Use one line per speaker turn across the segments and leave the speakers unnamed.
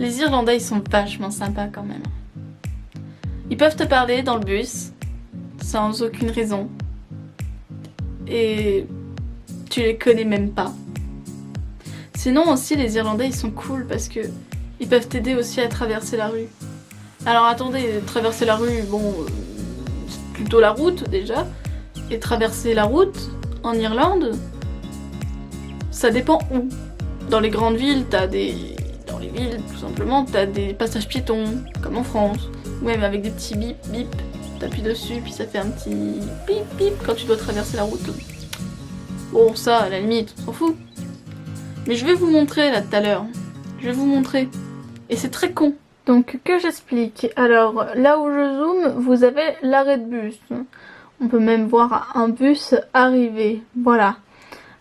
Les Irlandais, ils sont vachement sympas quand même. Ils peuvent te parler dans le bus, sans aucune raison. Et tu les connais même pas. Sinon aussi, les Irlandais, ils sont cool parce que ils peuvent t'aider aussi à traverser la rue. Alors attendez, traverser la rue, bon, c'est plutôt la route déjà. Et traverser la route en Irlande, ça dépend où. Dans les grandes villes, dans les villes, tout simplement, t'as des passages piétons, comme en France. Ou même avec des petits bip bip, t'appuies dessus, puis ça fait un petit bip bip quand tu dois traverser la route. Bon, ça, à la limite, on s'en fout. Mais je vais vous montrer là tout à l'heure. Je vais vous montrer. Et c'est très con. Donc, que j'explique. Alors, là où je zoome, vous avez l'arrêt de bus. On peut même voir un bus arriver. Voilà.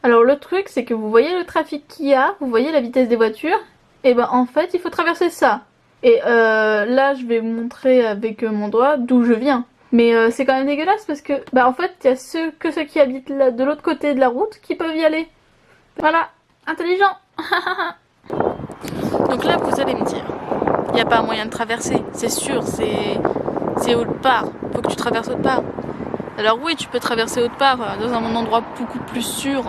Alors, le truc, c'est que vous voyez le trafic qu'il y a, vous voyez la vitesse des voitures. Et ben, en fait, il faut traverser ça. Et là, je vais vous montrer avec mon doigt d'où je viens. Mais c'est quand même dégueulasse parce que, bah, en fait, il y a ceux qui habitent là, de l'autre côté de la route qui peuvent y aller. Voilà. Intelligent. Donc là, vous allez me dire, il n'y a pas moyen de traverser. C'est sûr, c'est autre part. Faut que tu traverses autre part. Alors oui, tu peux traverser autre part dans un endroit beaucoup plus sûr.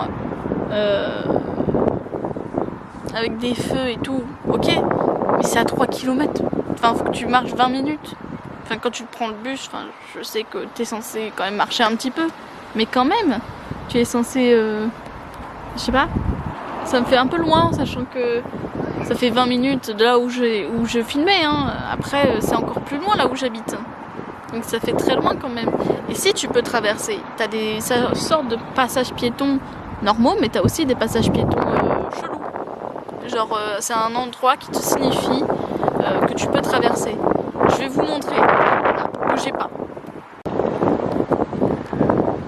Avec des feux et tout. Ok, mais c'est à 3 km. Enfin, faut que tu marches 20 minutes. Enfin, quand tu prends le bus, enfin, je sais que t'es censé quand même marcher un petit peu. Mais quand même, tu es censé... je sais pas. Ça me fait un peu loin, sachant que ça fait 20 minutes de là où je filmais. Hein. Après, c'est encore plus loin là où j'habite. Donc ça fait très loin quand même. Et si tu peux traverser, t'as des sortes de passages piétons normaux, mais t'as aussi des passages piétons chelous. Genre, c'est un endroit qui te signifie que tu peux traverser. Je vais vous montrer. Là, bougez pas.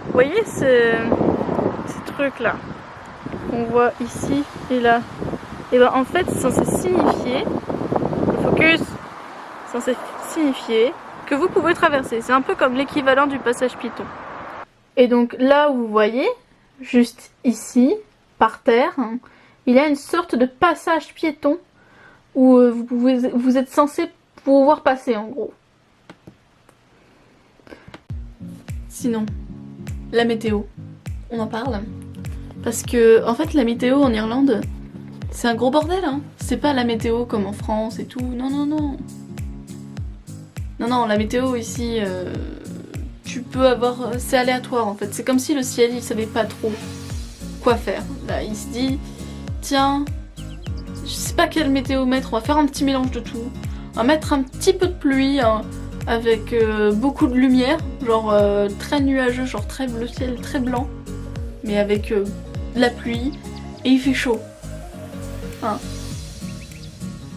Vous voyez ces trucs là qu'on voit ici et là? Et ben en fait, c'est censé signifier, focus, censé signifier que vous pouvez traverser. C'est un peu comme l'équivalent du passage piéton. Et donc là où vous voyez, juste ici, par terre, il y a une sorte de passage piéton où vous êtes censé pouvoir passer en gros. Sinon, la météo, on en parle. Parce que en fait la météo en Irlande, c'est un gros bordel, hein. C'est pas la météo comme en France et tout, non non non. Non non, la météo ici, tu peux avoir... c'est aléatoire en fait, c'est comme si le ciel il savait pas trop quoi faire. Là il se dit, tiens, je sais pas quelle météo mettre, on va faire un petit mélange de tout. On va mettre un petit peu de pluie, hein, avec beaucoup de lumière, genre très nuageux, genre très bleu ciel, très blanc. Mais avec de la pluie, et il fait chaud. Hein.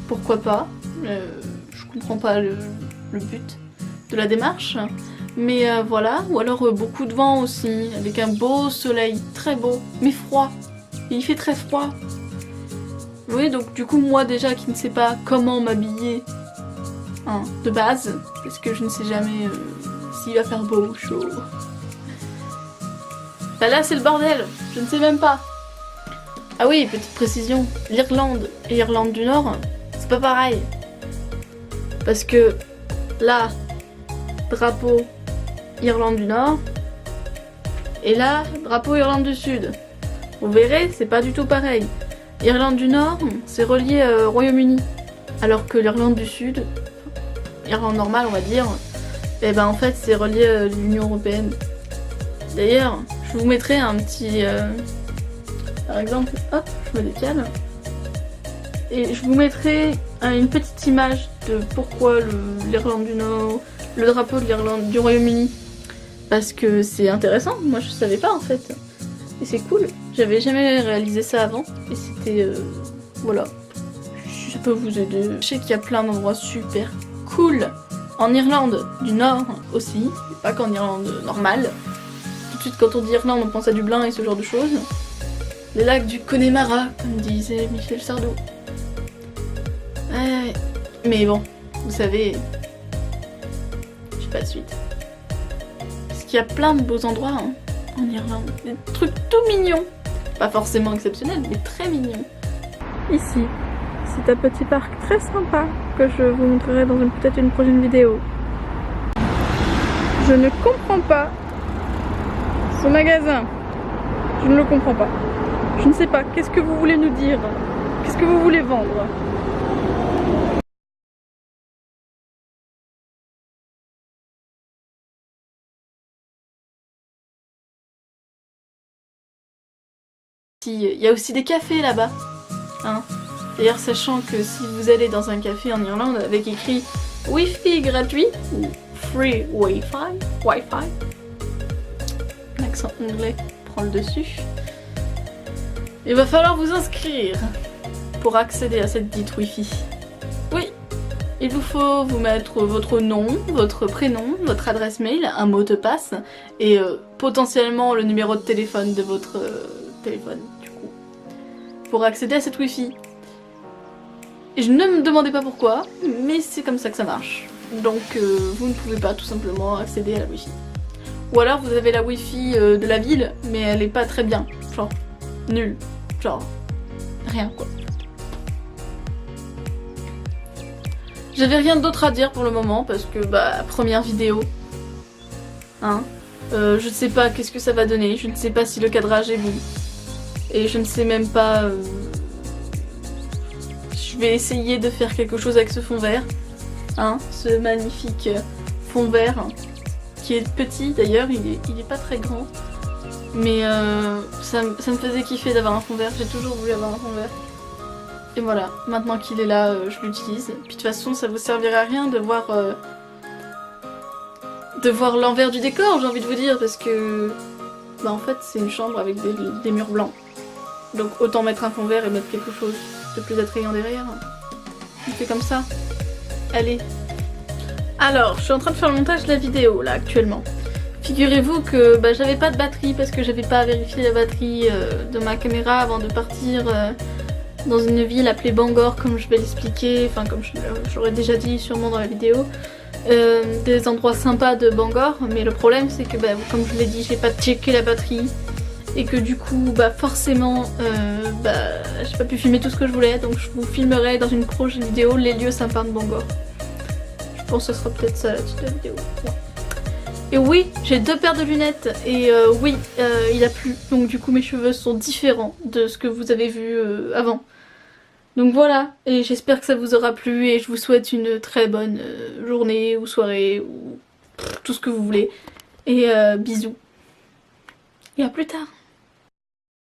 Pourquoi pas, je comprends pas le but de la démarche. Mais voilà, ou alors beaucoup de vent aussi, avec un beau soleil, très beau, mais froid. Et il fait très froid. Oui, donc du coup moi déjà qui ne sais pas comment m'habiller, hein, de base, parce que je ne sais jamais s'il va faire beau ou chaud. Bah là c'est le bordel, je ne sais même pas. Ah oui, petite précision, l'Irlande et l'Irlande du Nord, c'est pas pareil. Parce que là, drapeau Irlande du Nord, et là, drapeau Irlande du Sud. Vous verrez, c'est pas du tout pareil. Irlande du Nord, c'est relié au Royaume-Uni. Alors que l'Irlande du Sud, Irlande normale on va dire, et ben en fait c'est relié à l'Union Européenne. D'ailleurs, je vous mettrai un petit... par exemple, hop, je me décale. Et je vous mettrai une petite image de pourquoi l'Irlande du Nord, le drapeau de l'Irlande du Royaume-Uni. Parce que c'est intéressant, moi je savais pas en fait. Et c'est cool, j'avais jamais réalisé ça avant. Et c'était... voilà. Ça peut vous aider. Je sais qu'il y a plein d'endroits super cool. En Irlande du Nord aussi, pas qu'en Irlande normale. Tout de suite quand on dit Irlande on pense à Dublin et ce genre de choses. Les lacs du Connemara, comme disait Michel Sardou. Mais bon, vous savez, j'ai pas de suite. Parce qu'il y a plein de beaux endroits hein, en Irlande. Des trucs tout mignons. Pas forcément exceptionnels, mais très mignons. Ici, c'est un petit parc très sympa que je vous montrerai dans peut-être une prochaine vidéo. Je ne comprends pas ce magasin. Je ne le comprends pas. Je ne sais pas, qu'est-ce que vous voulez nous dire? Qu'est-ce que vous voulez vendre? Il y a aussi des cafés là-bas. Hein. D'ailleurs, sachant que si vous allez dans un café en Irlande avec écrit Wi-Fi gratuit ou Free Wi-Fi, l'accent anglais prend le dessus, il va falloir vous inscrire pour accéder à cette dite Wi-Fi. Oui, il vous faut vous mettre votre nom, votre prénom, votre adresse mail, un mot de passe et potentiellement le numéro de téléphone de votre téléphone du coup pour accéder à cette Wi-Fi. Et je ne me demandez pas pourquoi, mais c'est comme ça que ça marche. Donc vous ne pouvez pas tout simplement accéder à la Wi-Fi. Ou alors vous avez la Wi-Fi de la ville, mais elle est pas très bien. Genre, nulle. Genre, rien quoi. J'avais rien d'autre à dire pour le moment, parce que bah, première vidéo. Hein. Je ne sais pas qu'est-ce que ça va donner, je ne sais pas si le cadrage est bon. Et je ne sais même pas... Je vais essayer de faire quelque chose avec ce fond vert. Hein, ce magnifique fond vert. Qui est petit d'ailleurs, il est pas très grand. Mais ça me faisait kiffer d'avoir un fond vert. J'ai toujours voulu avoir un fond vert. Et voilà, maintenant qu'il est là, je l'utilise. Puis de toute façon, ça vous servira à rien de voir l'envers du décor, j'ai envie de vous dire, parce que bah en fait c'est une chambre avec des murs blancs. Donc autant mettre un fond vert et mettre quelque chose de plus attrayant derrière. On fait comme ça. Allez. Alors, je suis en train de faire le montage de la vidéo là actuellement. Figurez-vous que bah, j'avais pas de batterie parce que j'avais pas vérifié la batterie de ma caméra avant de partir dans une ville appelée Bangor, comme je vais l'expliquer, enfin comme j'aurais déjà dit sûrement dans la vidéo. Des endroits sympas de Bangor, mais le problème c'est que bah, comme je l'ai dit, j'ai pas checké la batterie et que du coup bah forcément bah, j'ai pas pu filmer tout ce que je voulais, donc je vous filmerai dans une prochaine vidéo les lieux sympas de Bangor. Je pense que ce sera peut-être ça la petite vidéo. Ouais. Et oui, j'ai 2 paires de lunettes et oui, il a plu, donc du coup mes cheveux sont différents de ce que vous avez vu avant. Donc voilà, et j'espère que ça vous aura plu et je vous souhaite une très bonne journée ou soirée ou tout ce que vous voulez. Et bisous. Et à plus tard.